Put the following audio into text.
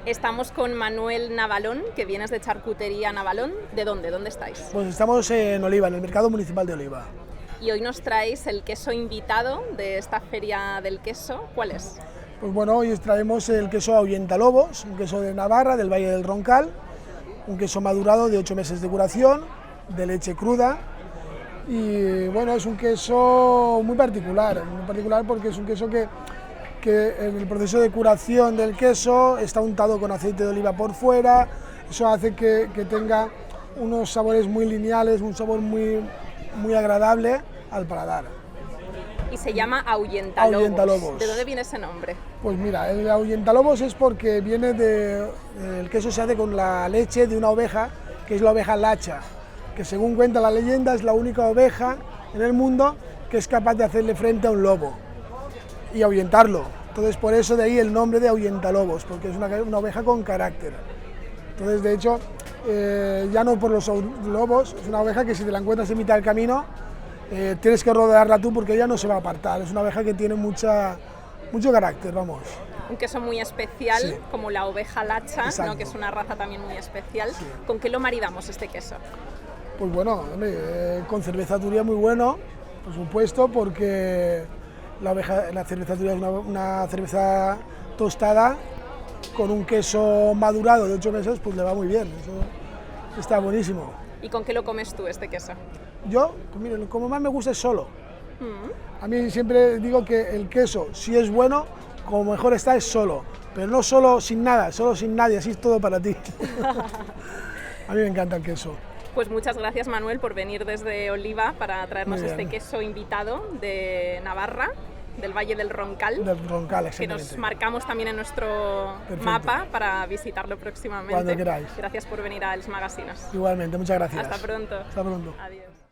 Estamos con Manuel Navalón, que vienes de Charcutería Navalón. ¿De dónde? ¿Dónde estáis? Pues estamos en Oliva, en el Mercado Municipal de Oliva. Y hoy nos traéis el queso invitado de esta Feria del Queso. ¿Cuál es? Pues bueno, hoy os traemos el queso Ahuyentalobos, un queso de Navarra, del Valle del Roncal, un queso madurado de 8 meses de curación, de leche cruda. Y bueno, es un queso muy particular porque es un queso que en el proceso de curación del queso está untado con aceite de oliva por fuera. Eso hace que tenga unos sabores muy lineales, un sabor muy agradable al paladar. Y se llama Ahuyentalobos. Ahuyentalobos. ¿De dónde viene ese nombre? Pues mira, el Ahuyentalobos es porque viene el queso se hace con la leche de una oveja, que es la oveja lacha, que según cuenta la leyenda es la única oveja en el mundo que es capaz de hacerle frente a un lobo y ahuyentarlo. Entonces por eso de ahí el nombre de Ahuyentalobos, porque es una oveja con carácter. Entonces de hecho, ya no por los lobos, es una oveja que si te la encuentras en mitad del camino, tienes que rodearla tú porque ella no se va a apartar. Es una oveja que tiene mucho carácter, vamos. Un queso muy especial, sí, como la oveja lacha, ¿no? Que es una raza también muy especial. Sí. ¿Con qué lo maridamos este queso? Pues bueno, con cerveza Turia muy bueno, por supuesto, porque la cerveza Turia es una cerveza tostada con un queso madurado de 8 meses, pues le va muy bien, eso está buenísimo. ¿Y con qué lo comes tú este queso? Yo, pues mire, como más me gusta es solo. A mí siempre digo que el queso, si es bueno, como mejor está es solo, pero no solo sin nada, solo sin nadie, así es todo para ti. A mí me encanta el queso. Pues muchas gracias, Manuel, por venir desde Oliva para traernos este queso invitado de Navarra, del Valle del Roncal. Del Roncal, que nos marcamos también en nuestro mapa para visitarlo próximamente. Cuando queráis. Gracias por venir a Els Magazines. Igualmente, muchas gracias. Hasta pronto. Hasta pronto. Adiós.